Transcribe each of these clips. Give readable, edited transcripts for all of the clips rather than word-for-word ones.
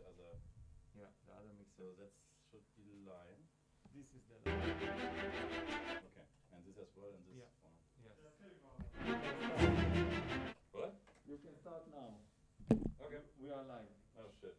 the other. Yeah, the other mixer. So that should be the line. This is the line. Okay, and this as well, and this Yeah. one. Yes. What? You can start now. Okay. We are live. Oh shit.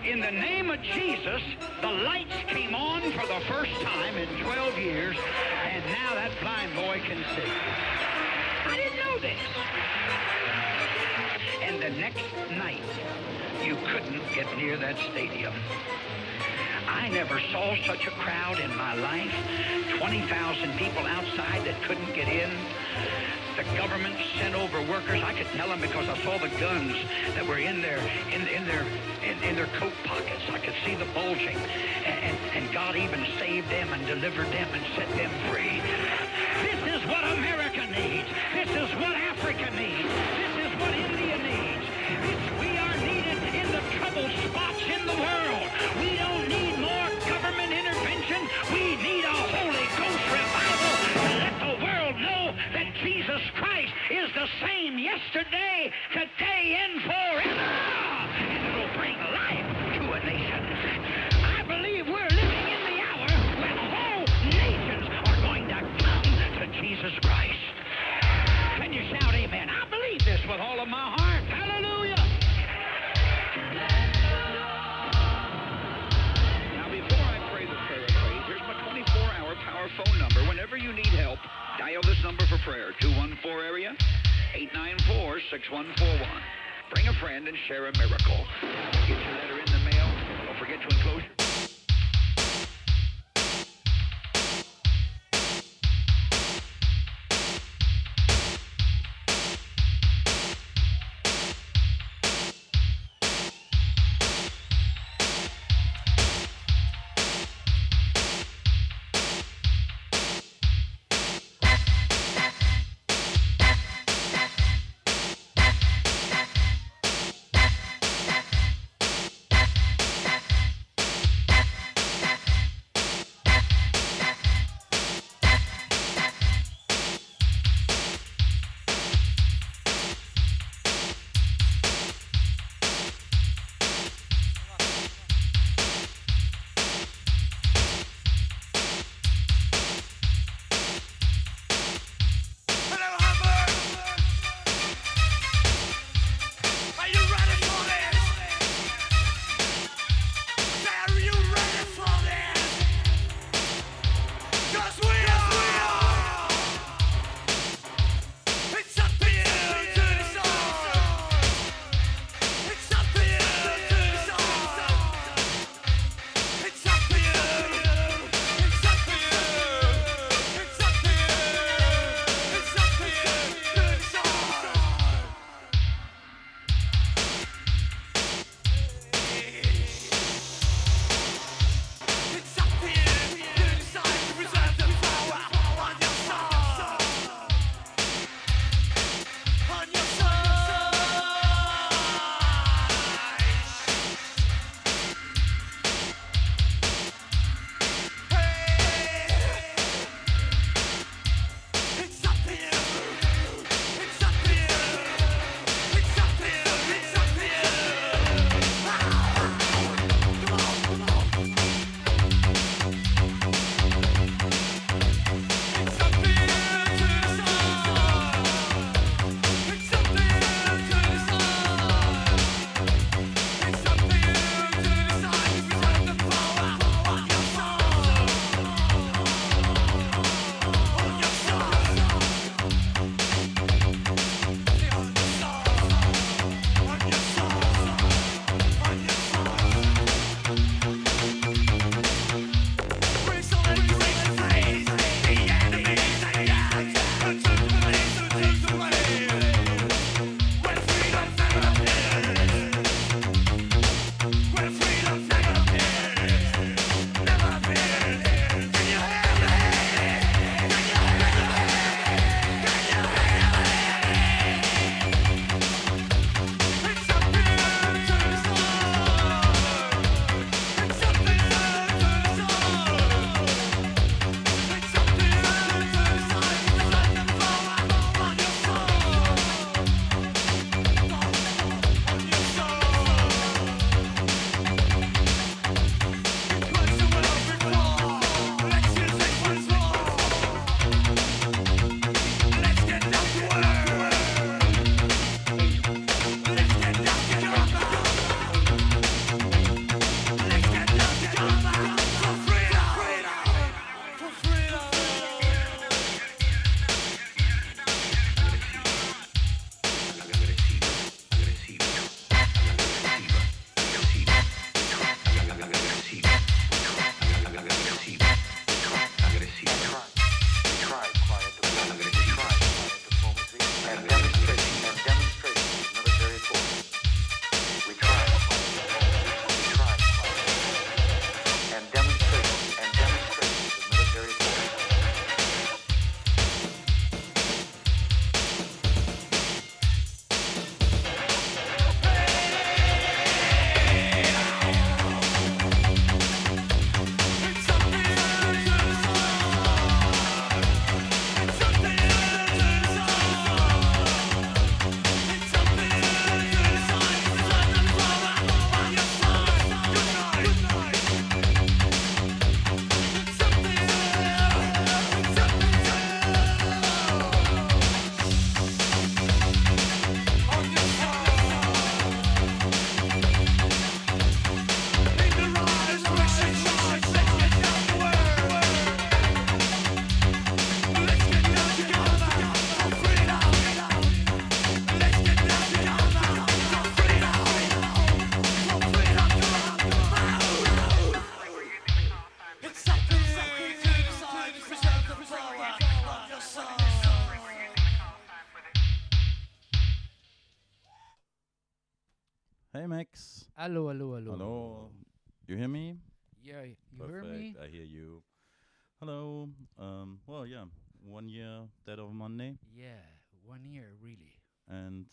In the name of Jesus, the lights came on for the first time in 12 years, and now that blind boy can see. I didn't know this. And the next night, you couldn't get near that stadium. I never saw such a crowd in my life. 20,000 people outside that couldn't get in. The government sent over workers. I could tell them because I saw the guns that were in their coat pockets. I could see the bulging, and God even saved them and delivered them and set them free. This is what America needs. This is what Africa needs. This is what India needs. We are needed in the troubled spots in the world. We don't need more government intervention. We need a Holy Ghost revival to let the world know that Jesus Christ is the same yesterday, today, and forever. And it'll bring life to a nation. I believe we're living in the hour when whole nations are going to come to Jesus Christ. Can you shout amen? I believe this with all of my heart. Hallelujah. Now, before I pray the prayer of faith, here's my 24-hour power phone number. Whenever you need help, dial this number for prayer, 214 area 894-6141. Bring a friend and share a miracle. Get your letter in the mail. Don't forget to enclose your... Hey Max. Hello, hello, hello. Hello. You hear me? Yeah, you Perfect. hear me? I hear you. Hello. Well, yeah. 1 year dead of Monday, Yeah, 1 year, really. and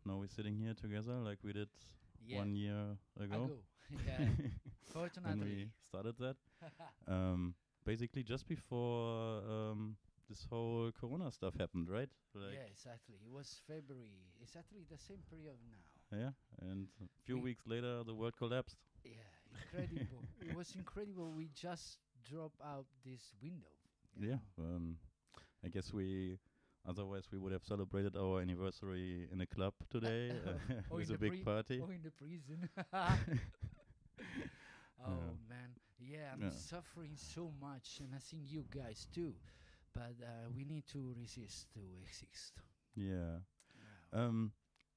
now we're sitting here together like we did Yeah, 1 year ago. Yeah, when fortunately. we started that. Basically, just before this whole Corona stuff happened, right? Yeah, exactly. It was February. Exactly the same period now. Yeah. And a few We- weeks later, the world collapsed. Yeah, incredible. It was incredible. We just dropped out this window. you Yeah. know. I guess otherwise we would have celebrated our anniversary in a club today Or with in a the big party. Or in the prison. Oh man, yeah, I'm Yeah. suffering so much, and I think you guys too. But we need to resist to exist. Yeah. Wow.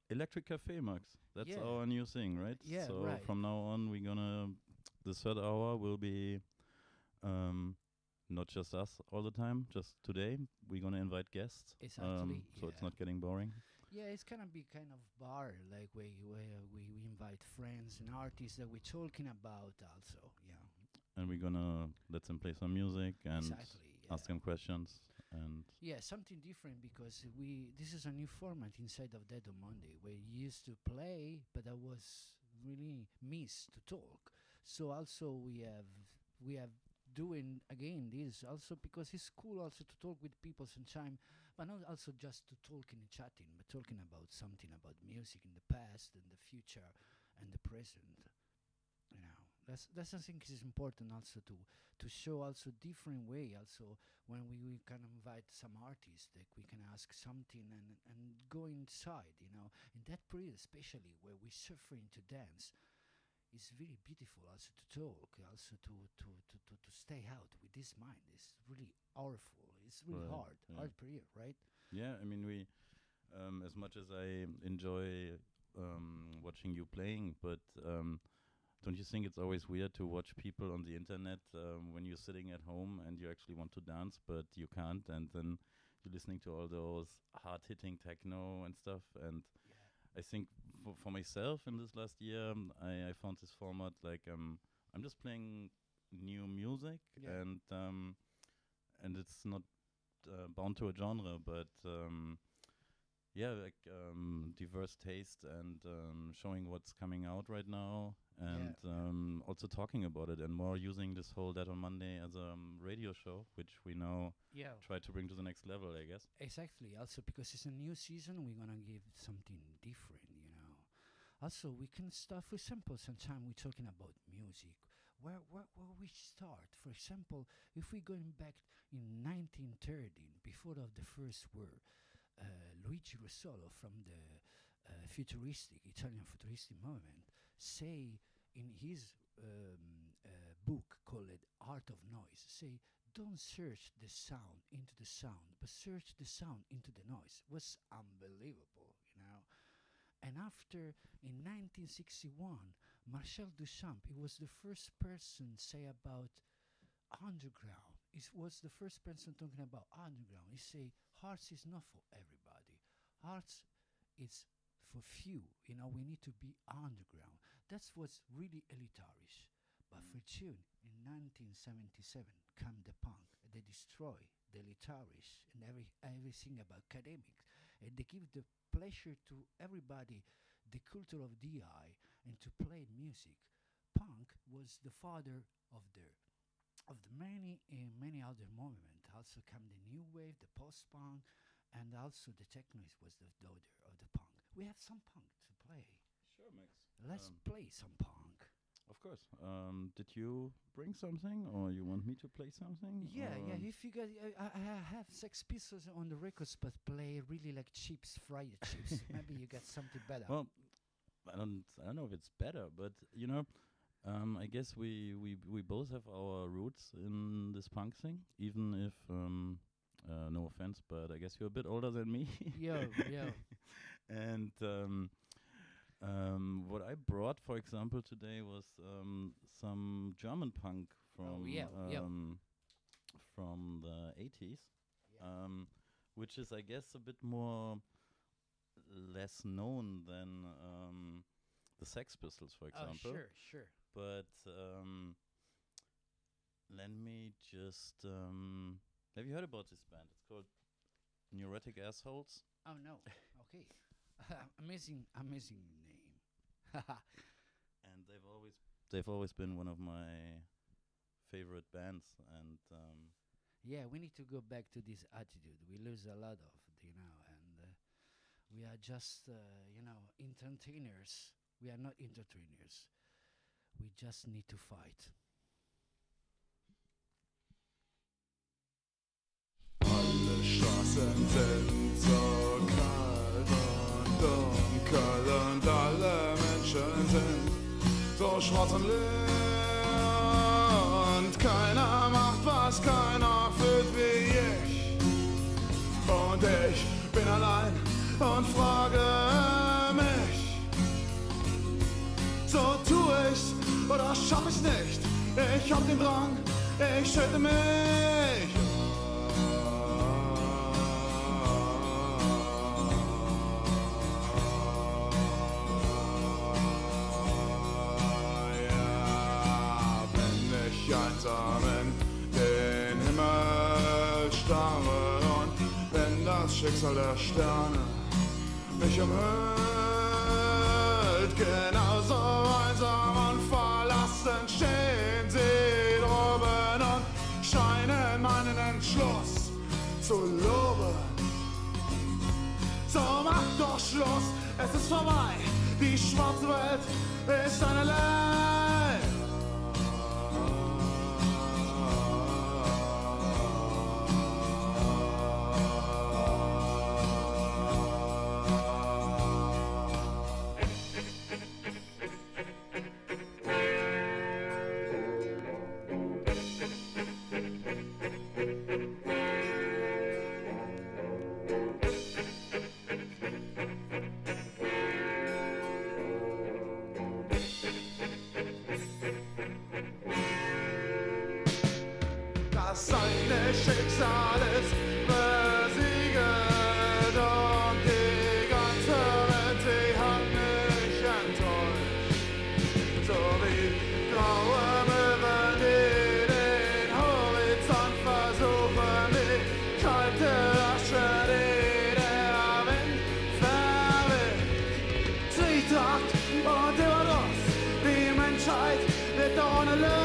Electric Café, Max. That's Yeah. our new thing, right? Yeah, so right. from now on, the third hour will be not just us all the time, just today. We're gonna invite guests. Exactly, So it's yeah. not getting boring. Yeah, it's gonna be kind of bar, like where we invite friends and artists that we're talking about also. Yeah, And we're gonna let them play some music and exactly. Yeah. ask them questions. And Yeah, something different because this is a new format inside of Dead on Monday where you used to play, but I was really missed to talk. So also we have doing again this also because it's cool also to talk with people sometime, but not also just to talking and chatting, but talking about something about music in the past and the future and the present. You know, that's I think is important also to show also different way also when we can invite some artists that we can ask something and go inside, in that period especially where we suffering to dance. It's very beautiful also to talk, also to stay out with this mind. It's really powerful. It's really Right, hard, yeah. hard period, right? yeah, I mean, as much as I enjoy watching you playing, but don't you think it's always weird to watch people on the internet when you're sitting at home and you actually want to dance, but you can't, and then you're listening to all those hard-hitting techno and stuff? And Yeah. I think for myself in this last year, I found this format like I'm just playing new music, Yeah. and it's not bound to a genre, but yeah, like diverse taste and showing what's coming out right now, and also talking about it, and more using this whole Dead on Monday as a radio show, which we now Yeah. try to bring to the next level, I guess. Exactly. Also, because it's a new season, we're gonna give something different. Also, we can start. For example, sometime we're talking about music. Where we start? For example, if we're going back in 1930, before of the First War, Luigi Russolo from the Italian futuristic movement, say in his book called Art of Noise, say don't search the sound into the sound, but search the sound into the noise. Was unbelievable. And after, in 1961, Marcel Duchamp, he was the first person say about underground. It was the first person talking about underground. He say, arts is not for everybody. Arts is for few. We need to be underground. That's what's really elitarish. But for tune, in 1977, come the punk. They destroy the elitarish and everything about academics. And they give the pleasure to everybody, the culture of DI, and to play music. Punk was the father of the many other movement. Also come the new wave, the post-punk, and also the techno was the daughter of the punk. We have some punk to play. Sure, Max. Let's play some punk. Of course. Did you bring something, or you want me to play something? Yeah. or- If you guys, I have Sex Pistols on the records, but play really like chips, fried chips. Maybe you got something better. Well, I don't know if it's better, but I guess we both have our roots in this punk thing, even if no offense, but I guess you're a bit older than me. Yo. And what I brought, for example, today was some German punk from from the 80s, which is, I guess, a bit more less known than the Sex Pistols, for Oh, example. sure. But let me just. Have you heard about this band? It's called Neurotic Assholes. Oh no. Okay. Amazing name. And they've always been one of my favorite bands. And Yeah, we need to go back to this attitude. We lose a lot of, and we are just, entertainers. We are not entertainers. We just need to fight. Alle Straßen sind so kalt und dunkel und alle Menschen sind so schwarz und leer und keiner macht was, keiner fühlt wie ich. Und ich bin allein und frage mich, so tu ich's oder schaff ich's nicht. Ich hab den Drang, ich schütte mich. Einsam in den Himmel starre und wenn das Schicksal der Sterne mich umhüllt, genauso einsam und verlassen stehen sie droben und scheinen meinen Entschluss zu loben. So mach doch Schluss, es ist vorbei, die schwarze Welt ist eine Leid. Seine Schicksal ist besiegt und die ganze Welt, sie hat mich enttäuscht. So wie graue Möwen, die den Horizont versuchen, wie kalte Asche, die der Wind verweht. Zwietracht und Überdruss, die Menschheit wird ohne Lust.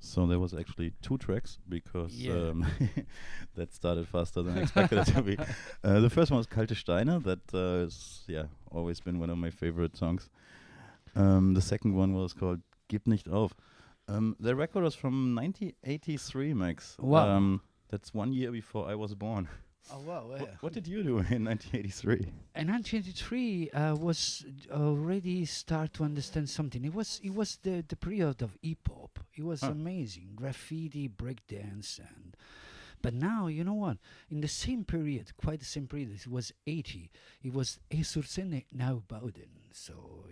So there was actually 2 tracks because Yeah. that started faster than I expected it to be. The first one was Kalte Steine. That is always been one of my favorite songs. The second one was called Gib nicht auf. The record was from 1983, Max. Wow. That's 1 year before I was born. Oh wow! What did you do in 1983? And 1983 was already start to understand something. It was the period of hip hop. It was Huh. amazing, graffiti, breakdance, and But now, you know what? In the same period, quite the same period, it was 80. It was Esursene now Bowden. So,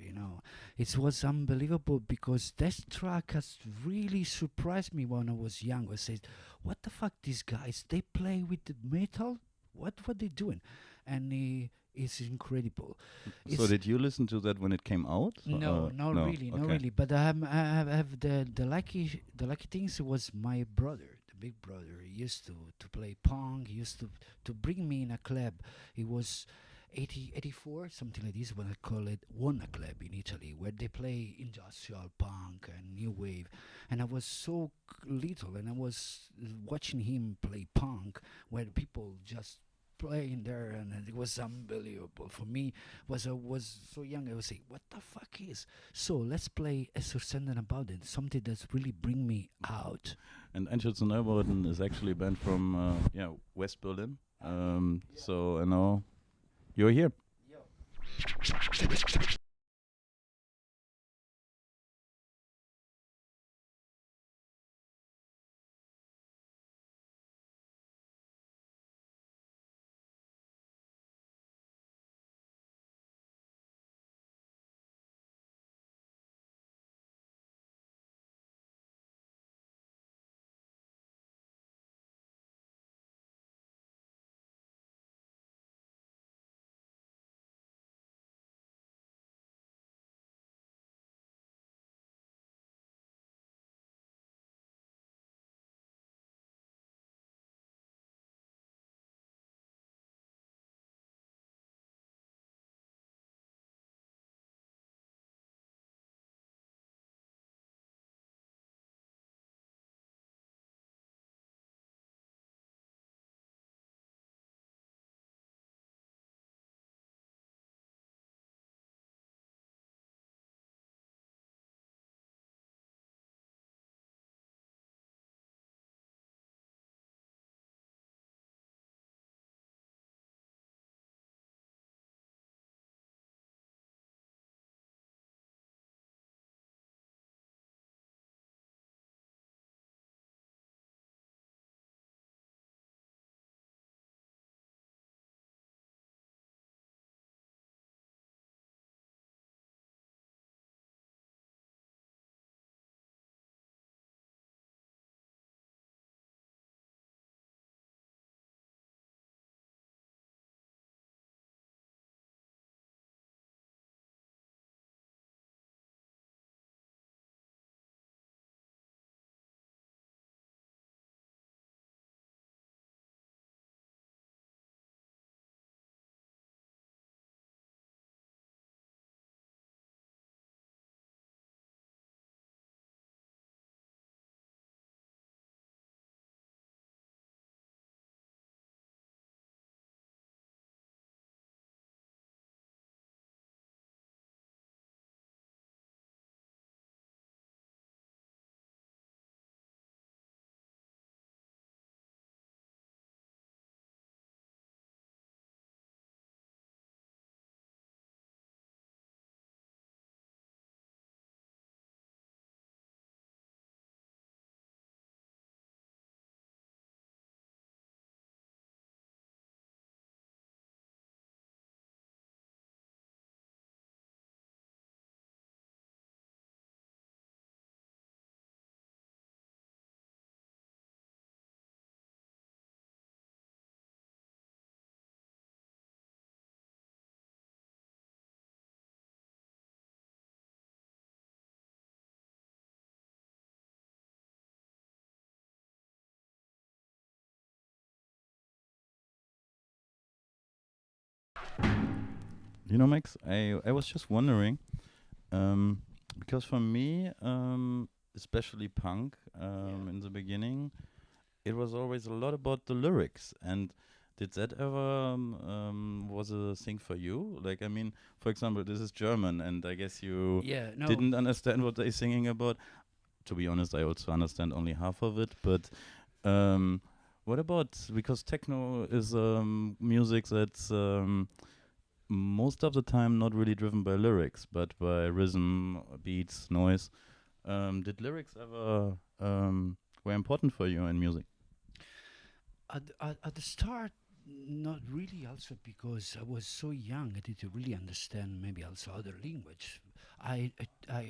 it was unbelievable because that track has really surprised me when I was young. I said, what the fuck, these guys, they play with the metal? What they doing? And it's incredible. So did you listen to that when it came out? No, not really, not okay. really. But I have the lucky things. It was my brother, the big brother. He used to play punk. He used to bring me in a club. It was 84, something like this. When I call it Wanna Club in Italy, where they play industrial punk and new wave. And I was so little, and I was watching him play punk, where people just playing there, and it was unbelievable for me. I was so young, I was say, what the fuck is? So let's play a Sursenden about it, something that's really bring me out. And Einschätzen Neubauten is actually a band from West Berlin. So I know you're here. Max, I was just wondering, because for me, especially punk, in the beginning, it was always a lot about the lyrics. And did that ever was a thing for you? Like, I mean, for example, this is German, and I guess you didn't understand what they're singing about. To be honest, I also understand only half of it. But what about, because techno is music that's most of the time not really driven by lyrics, but by rhythm, beats, noise. Did lyrics ever were important for you in music? At the start, not really. Also because I was so young, I didn't really understand maybe also other language. I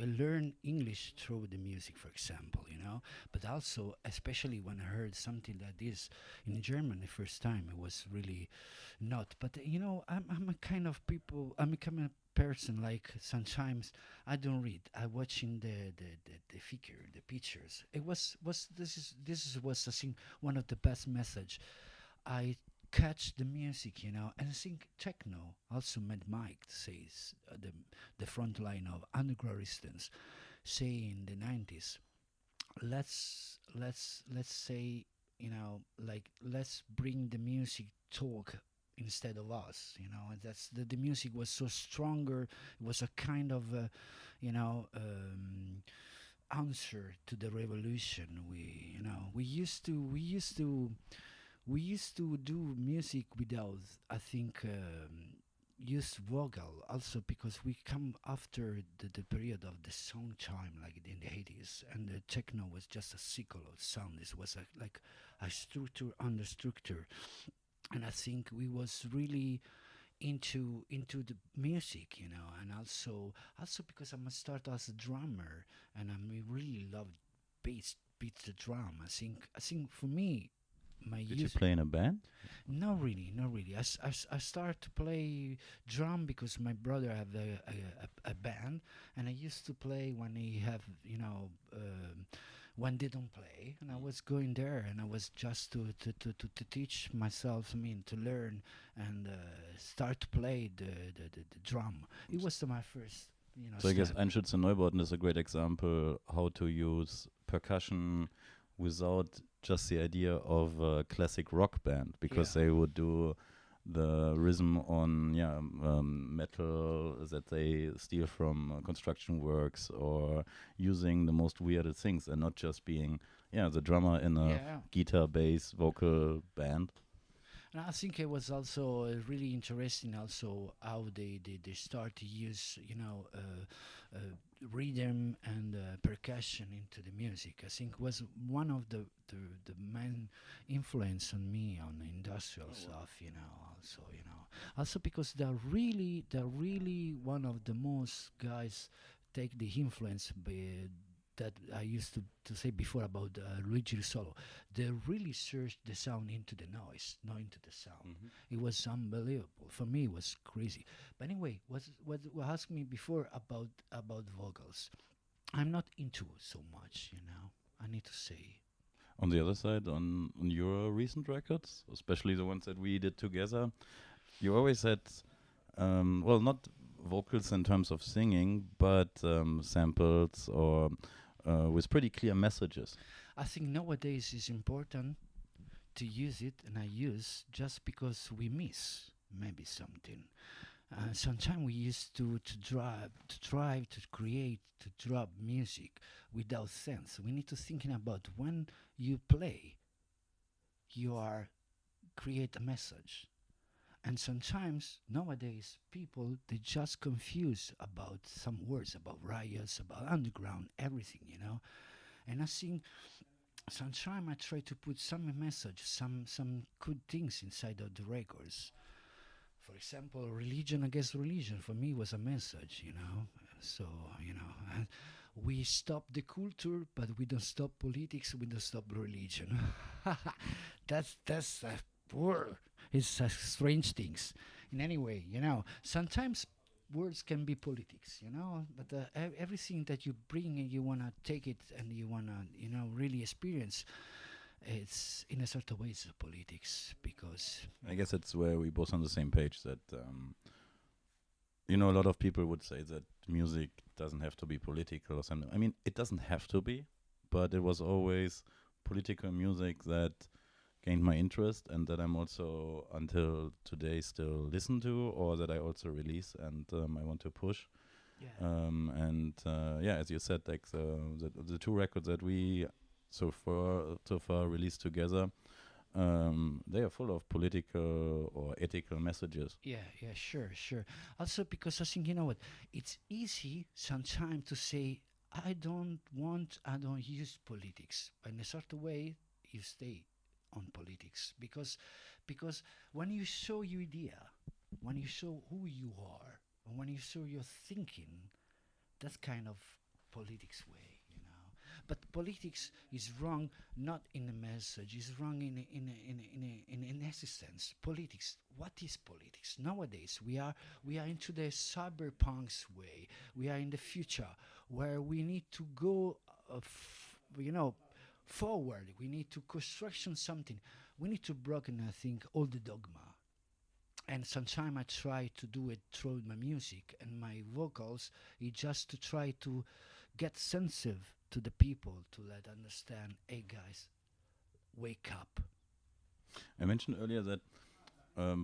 learned English through the music, for example, but also, especially when I heard something like this in German the first time, it was really not. But I'm a kind of people. I'm a kind of person like sometimes I don't read. I watching the figure, the pictures. It was this was I think one of the best message. I catch the music, and I think techno also made Mike says the front line of underground resistance, say in the 90s. Let's say like let's bring the music talk instead of us, and that's the music was so stronger. It was a kind of you know um, answer to the revolution. We used to do music without, I think, use vocal also because we come after the period of the song time like in the 80s, and the techno was just a cycle of sound. This was like a structure under structure, and I think we was really into the music, and also because I'm a start as a drummer, and really love beats the drum. I think for me, my Did you use play in a band? not really, not really. I started to play drum because my brother had a band, and I used to play when he have when they don't play, and I was going there, and I was just to teach myself, I mean, to learn and start to play the drum. It was my first, So I guess step. Einschütze Neubauten is a great example how to use percussion without just the idea of a classic rock band, because Yeah. they would do the rhythm on metal that they steal from construction works, or using the most weirded things, and not just being the drummer in a Yeah. guitar bass vocal band. And I think it was also really interesting also how they start to use rhythm and percussion into the music. I think was one of the main influence on me on the industrial stuff. Also because they're really one of the most guys take the influence that I used to say before about Luigi Solo. They really searched the sound into the noise, not into the sound. It was unbelievable. For me, it was crazy. But anyway, what asked me before about vocals, I'm not into so much. I need to say. On the other side, on your recent records, especially the ones that we did together, you always had, not vocals in terms of singing, but samples or with pretty clear messages. I think nowadays it's important to use it, and I use just because we miss maybe something. Sometimes we used to try to create, to drop music without sense. We need to thinking about when you play, you are create a message. And sometimes nowadays people they just confuse about some words about riots, about underground, everything. And I think sometimes I try to put some message, some good things inside of the records. For example, religion against religion for me was a message. So we stop the culture, but we don't stop politics. We don't stop religion. that's poor. It's strange things. In any way, sometimes words can be politics. But everything that you bring and you wanna take it and you wanna really experience, it's in a certain way it's politics because I guess it's where we both on the same page that a lot of people would say that music doesn't have to be political or something. I mean, it doesn't have to be, but it was always political music that gained my interest, and that I'm also until today still listen to, or that I also release and I want to push. As you said, like the two records that we so far released together, they are full of political or ethical messages. yeah, sure. Also because I think what, it's easy sometimes to say I don't use politics, but in a certain way you stay on politics, because when you show your idea, when you show who you are, and when you show your thinking, that's kind of politics way, you know. But politics is wrong not in the message, it's wrong in existence. Politics, what is politics? Nowadays we are into the cyberpunk's way. We are in the future where we need to go forward. We need to construction something. We need to broken, I think, all the dogma. And sometimes I try to do it through my music and my vocals. It's just to try to get sensitive to the people, to let understand, hey guys, wake up. I mentioned earlier that,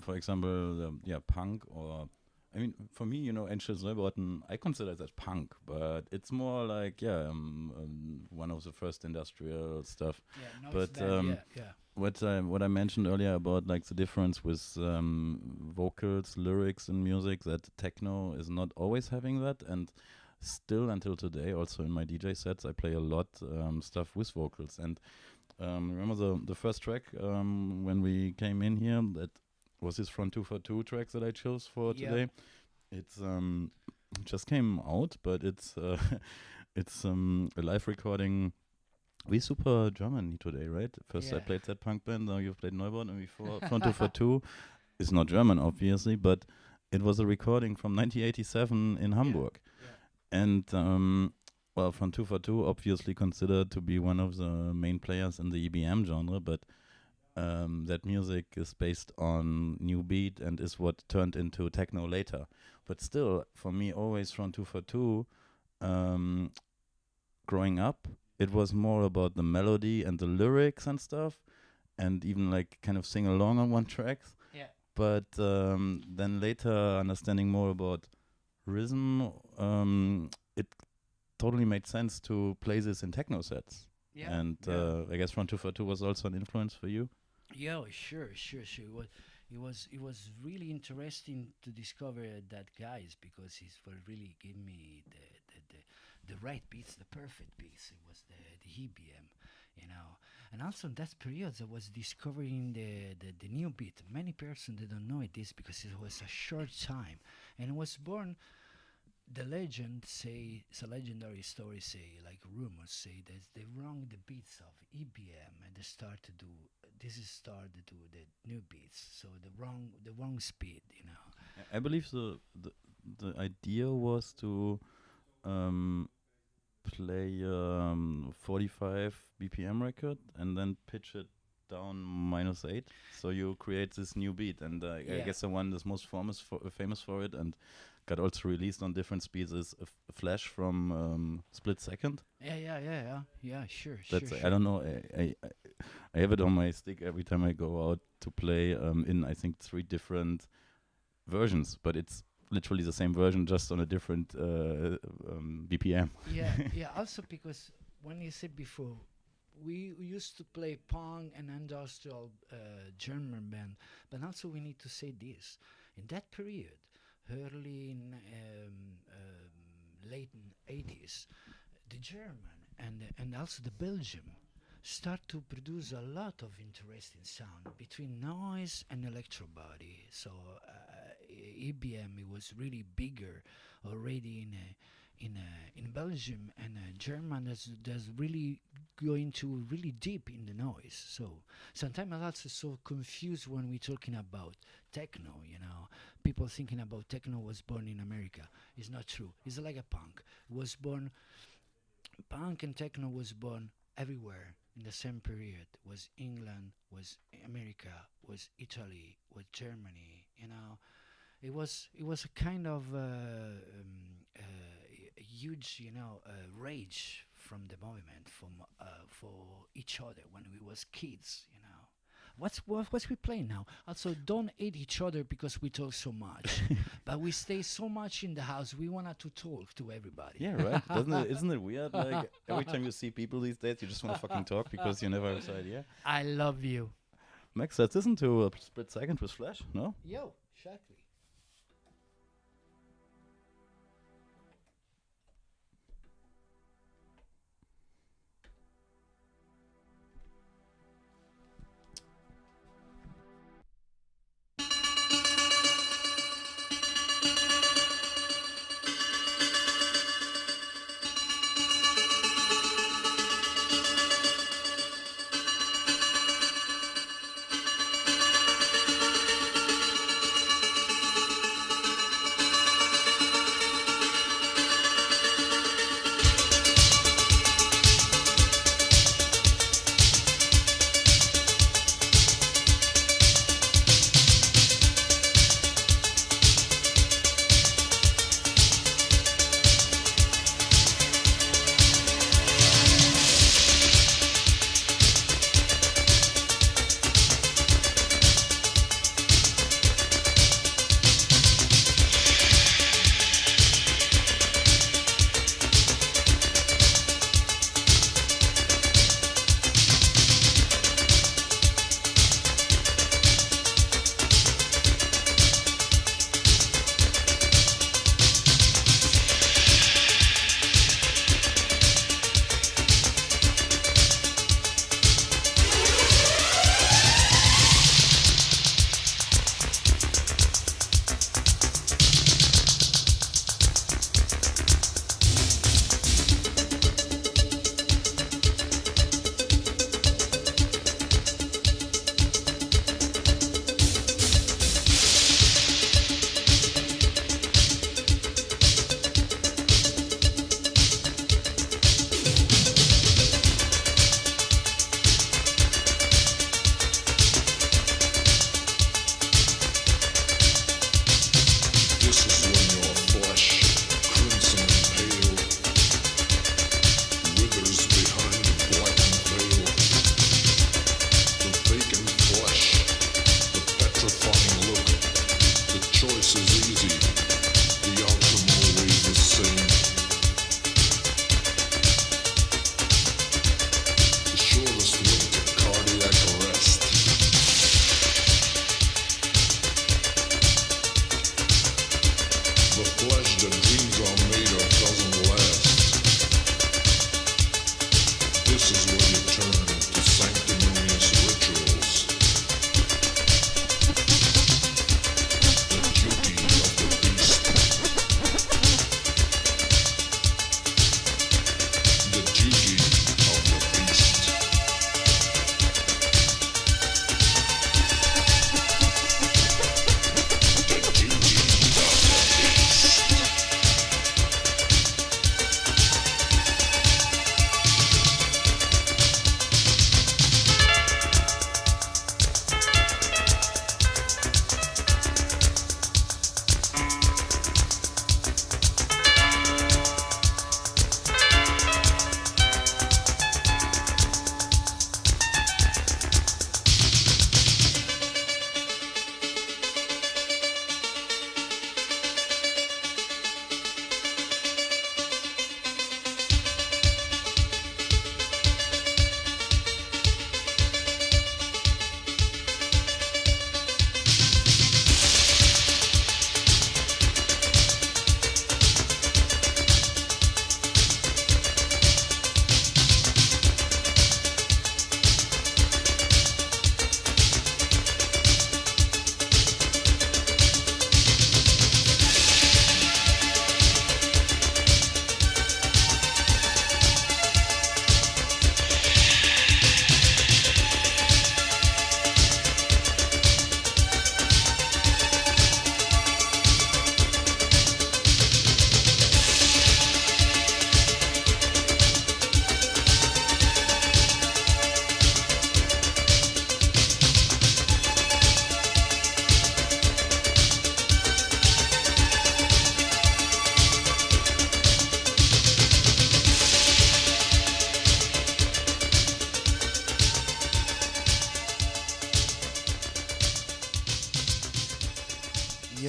for example, punk, or I mean, for me, Ancient Neubauten, I consider that punk, but it's more like, one of the first industrial stuff. Yeah, But yeah. what I mentioned earlier about like the difference with vocals, lyrics, and music, that techno is not always having that, and still until today, also in my DJ sets, I play a lot stuff with vocals. And remember the first track when we came in here, that was this Front 242 track that I chose for today. It's just came out, but it's it's a live recording. We super German today, right? First I played that punk band, now you've played Neubauten, and before Front 242 is not German, obviously, but it was a recording from 1987 in Hamburg. And Front 242 obviously considered to be one of the main players in the EBM genre, but that music is based on new beat and is what turned into techno later. But still, for me, always Front 242, growing up, it was more about the melody and the lyrics and stuff, and even like kind of sing along on one track. Yeah. But then later, understanding more about rhythm, it totally made sense to play this in techno sets. Yeah. And I guess Front 242 was also an influence for you. Yeah, sure. It was really interesting to discover that guys, because he's for really give me the right beats, the perfect beats. It was the EBM, and also in that period I was discovering the new beat. Many persons they don't know this because it was a short time, and it was born. The legend say, it's a legendary story, say, like rumors say, that they wrong the beats of EBM and they start to do the new beats, so the wrong speed, I believe the idea was to play 45 BPM record and then pitch it down -8, so you create this new beat. And I guess the one that's most famous for it and got also released on different speeds is a Flash from Split Second. Yeah, sure. I don't know. I have it on my stick every time I go out to play in, I think, 3 different versions, but it's literally the same version, just on a different BPM. Yeah. Also because when you said before, we used to play punk and industrial German band, but also we need to say this: in that period, early late 80s, the German and also the Belgium start to produce a lot of interesting sound between noise and electro body. So EBM, it was really bigger already in Belgium, and German that's really going to really deep in the noise. So sometimes I'm also so confused when we're talking about techno. People thinking about techno was born in America. It's not true. It's like a punk. Punk and techno was born everywhere in the same period. Was England, was America, was Italy, was Germany. It was a kind of huge, rage from the movement for each other when we was kids. What's we playing now? Also, don't hate each other because we talk so much, but we stay so much in the house. We wanted to talk to everybody. Yeah, right. Isn't it weird? Like every time you see people these days, you just want to fucking talk because you never have an idea. I love you, Max. Let's listen to a Split Second with Flash. No? Yo, exactly. The flesh that dreams are made of doesn't last. This is where you turn to sanctimonious rituals. The duty of the beast. The duty of the beast. The duty of the beast.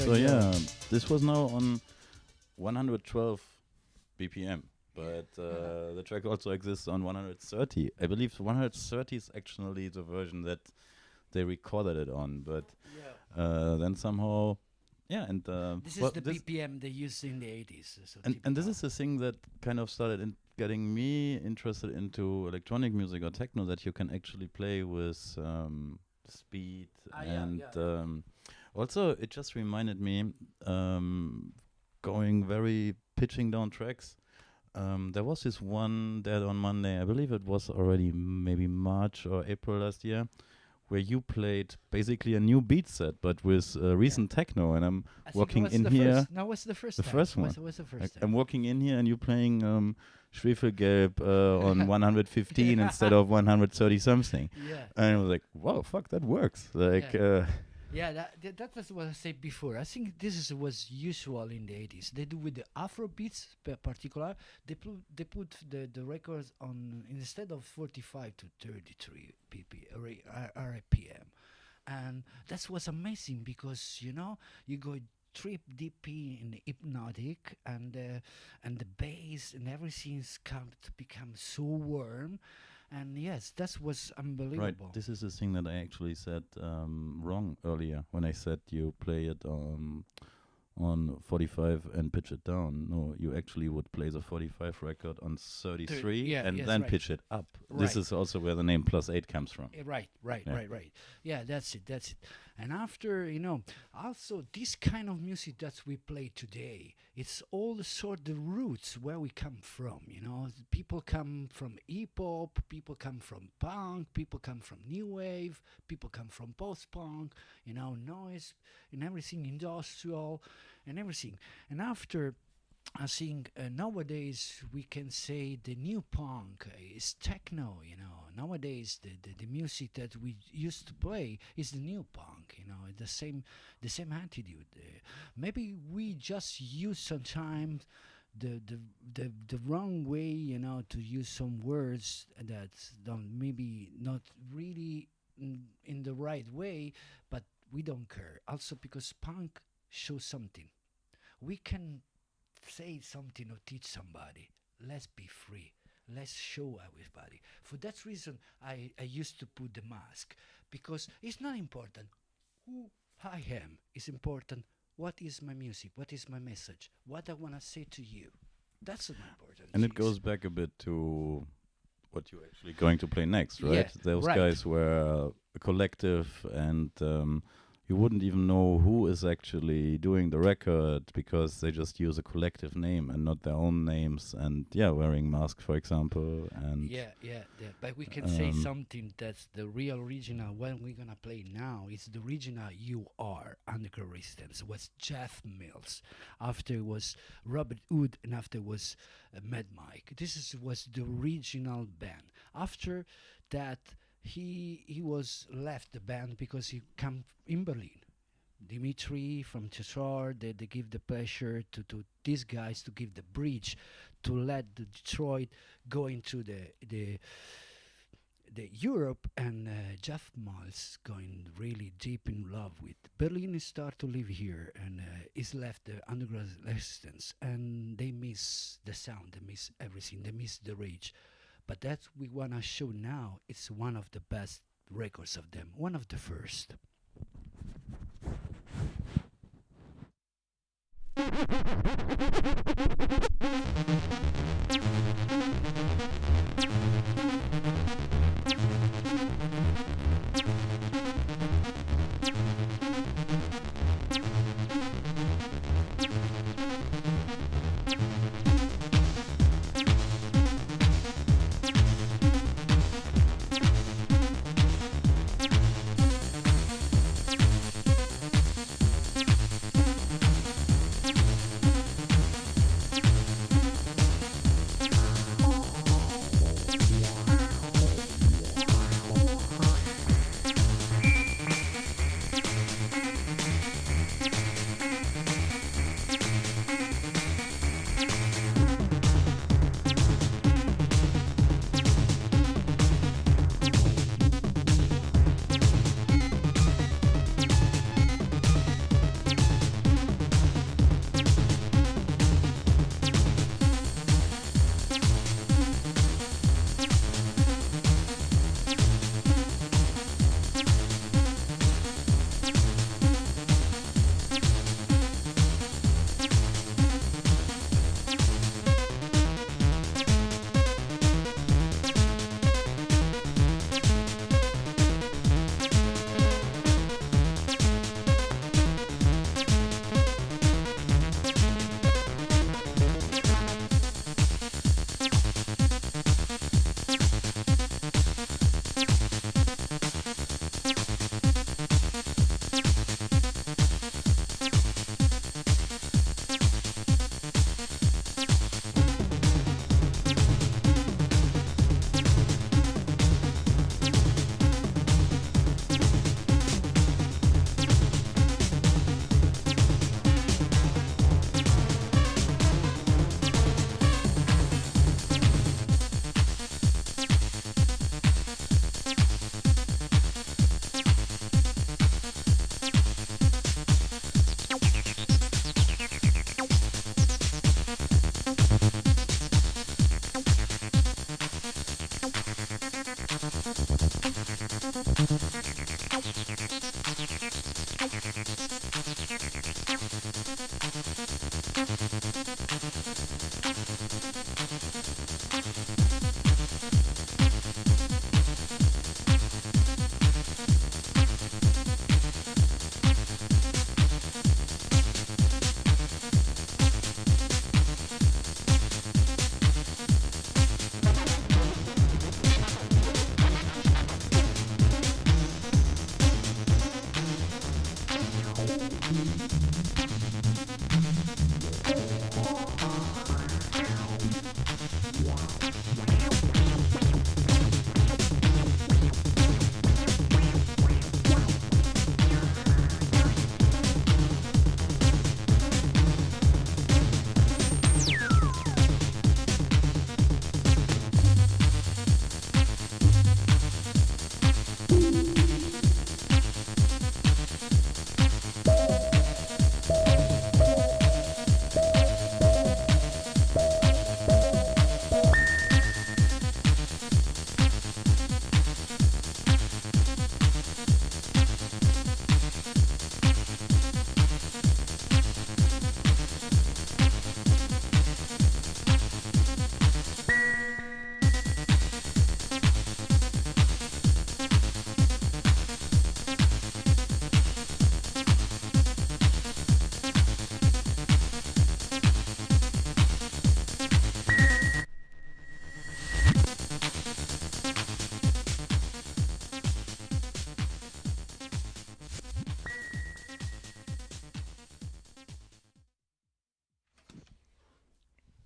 So yeah, this was now on 112 BPM, but the track also exists on 130. I believe 130 is actually the version that they recorded it on, but then somehow, yeah, and This well, is the BPM they used in the 80s. So and this is the thing that kind of started getting me interested into electronic music or techno, that you can actually play with speed and also it just reminded me going very pitching down tracks. There was this one that on Monday, I believe it was already maybe March or April last year, where you played basically a new beat set, but with recent techno, and I'm walking in here. No, what's the first The time? first one. What's the first I'm time? walking in here and you're playing Schwefelgelb on 115 instead of 130 something. Yeah. And I was like, wow, fuck, that works. Like, Yeah, that was what I said before. I think this is was usual in the 80s. They do with the Afro beats, particular. They put the records on instead of 45 to 33 RPM, and that was amazing because you go trip deep in the hypnotic and the bass and everything's come to become so warm. And yes, that was unbelievable. right. This is the thing that I actually said wrong earlier when I said you play it on 45 and pitch it down. No, you actually would play the 45 record on 33 and then pitch it up. This is also where the name +8 comes from. Right. Yeah, that's it. And after, also this kind of music that we play today, it's all sort of roots where we come from, People come from hip-hop, people come from punk, people come from new wave, people come from post-punk, noise and everything, industrial and everything. And after, I think nowadays we can say the new punk is techno. Nowadays the music that we used to play is the new punk. The same attitude. Maybe we just use sometimes the wrong way. To use some words that don't maybe not really in the right way, but we don't care. Also because punk shows something. We can say something or teach somebody. Let's be free. Let's show everybody. For that reason, I used to put the mask, because it's not important who I am. It's important what is my music, what is my message, what I want to say to you. That's an important. And it piece. goes back a bit to what you're actually going to play next, right? Yeah, Those right. guys were a collective, and you wouldn't even know who is actually doing the record because they just use a collective name and not their own names. And yeah, wearing masks, for example. And Yeah. But we can say Um, something that's the real original. What we're gonna play now is the original "You Are" Underground Resistance. Was Jeff Mills. After was Robert Wood, and after was Mad Mike. Was the original band. After that, he was left the band because he come in Berlin. Dimitri from Detroit, they give the pleasure to these guys to give the bridge to let the Detroit go into the Europe, and Jeff Miles going really deep in love with Berlin. He start to live here, and is left the underground resistance, and they miss the sound, they miss everything, they miss the rage. But that we wanna show now. It's one of the best records of them, one of the first.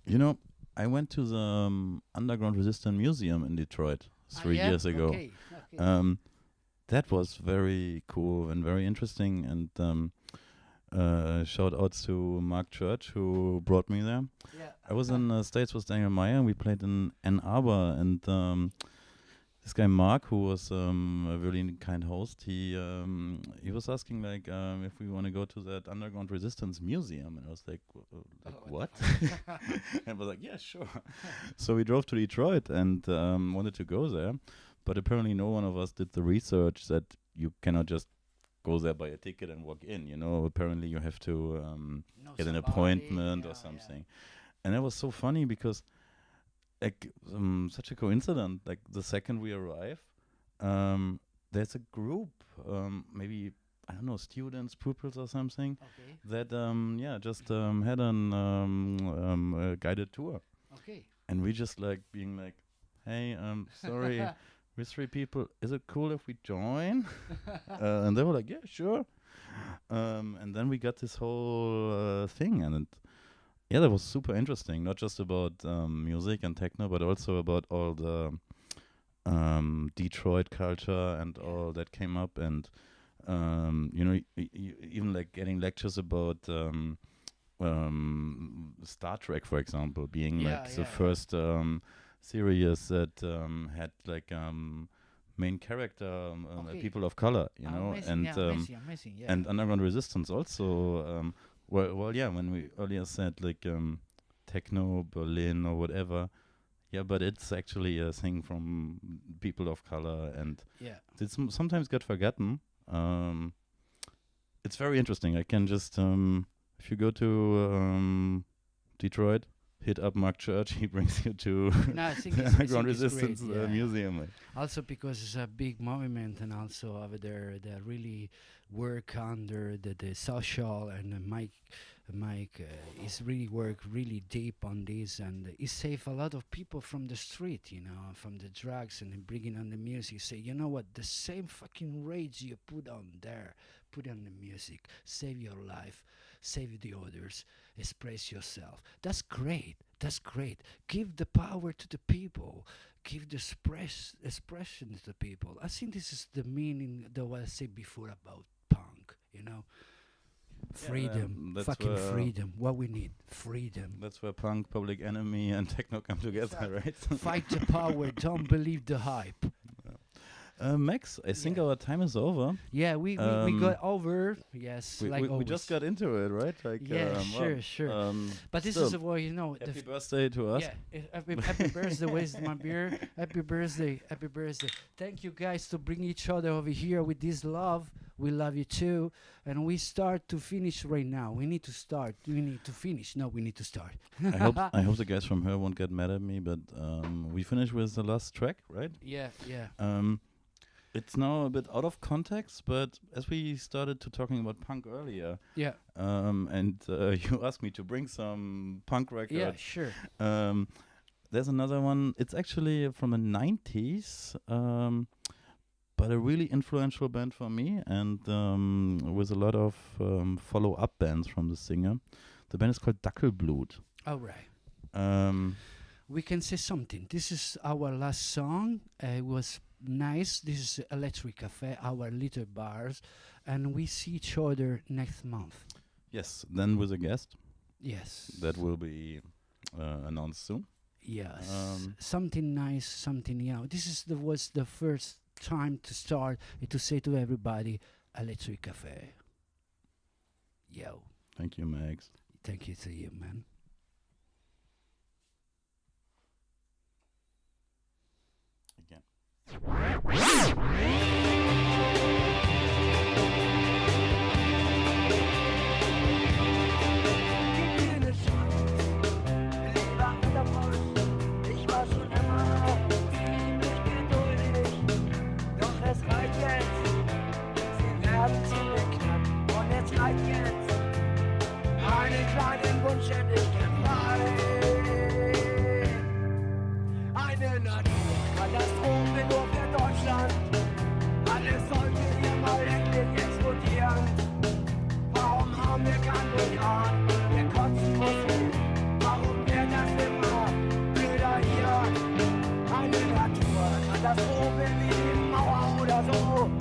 You know, I went to the Underground Resistance Museum in Detroit 3 years ago. Okay. Okay. That was very cool and very interesting. And shout outs to Mark Church who brought me there. Yeah. I was in the States with Daniel Meyer, and we played in Ann Arbor. And this guy Mark, who was a really kind host, he was asking like if we want to go to that Underground Resistance Museum, and I was like, what? And I was like, yeah, sure. So we drove to Detroit and wanted to go there, but apparently no one of us did the research that you cannot just go there, buy a ticket, and walk in. You know, apparently you have to get an appointment or something. And it was so funny because, like, such a coincidence. Like the second we arrive, there's a group, maybe I don't know, students, pupils, or something, that just had a guided tour. Okay. And we just like being like, hey, sorry, we're 3 people. Is it cool if we join? And they were like, yeah, sure. And then we got this whole thing, and that was super interesting. Not just about music and techno, but also about all the Detroit culture and all that came up. And even like getting lectures about Star Trek, for example, being the first series that had like main character people of color, you know, amazing, and amazing, and Underground Resistance also. When we earlier said like techno Berlin or whatever, but it's actually a thing from people of color, and it's sometimes get forgotten. It's very interesting. I can just if you go to Detroit, hit up Mark Church. He brings you to the Underground Resistance Museum. Also because it's a big movement, and also over there they really work under the social, and Mike is really work really deep on this, and he save a lot of people from the street, you know, from the drugs, and then bringing on the music. Say, you know what, the same fucking rage you put on there, put on the music, save your life, save the others, express yourself. That's great. That's great. Give the power to the people. Give the expression to the people. I think this is the meaning that what I said before about punk, you know. Freedom, fucking freedom. What we need, freedom. That's where punk, Public Enemy, and techno come together, right? Fight the power. Don't believe the hype. Max, I think our time is over. Yeah, we got over. Yes, we just got into it, right? Like, sure. But this is what, you know. Happy birthday to us. Yeah, happy birthday. Where's my beer? Happy birthday. Thank you guys to bring each other over here with this love. We love you too. And we start to finish right now. We need to start. We need to finish. No, we need to start. I hope the guys from Her won't get mad at me, but we finish with the last track, right? Yeah. It's now a bit out of context, but as we started to talking about punk earlier, and you asked me to bring some punk records. Yeah, sure. There's another one. It's actually from the 90s, but a really influential band for me, and with a lot of follow-up bands from the singer. The band is called Dackelblut. All right. We can say something. This is our last song. It was nice. This is Electric Café, our little bars, and we see each other next month. Yes, then with a guest. Yes. That will be announced soon. Yes. Something nice, something, you know. This was the first time to start to say to everybody, Electric Café. Yo. Thank you, Max. Thank you to you, man. Ich war schon immer ziemlich geduldig, doch es reicht jetzt. Sie werden ziemlich knapp und jetzt reicht jetzt. Einen kleinen Wunsch hätte ich gern frei. Eine Naturkatastrophe nur für Deutschland. Katastrophe wie die Mauer oder so.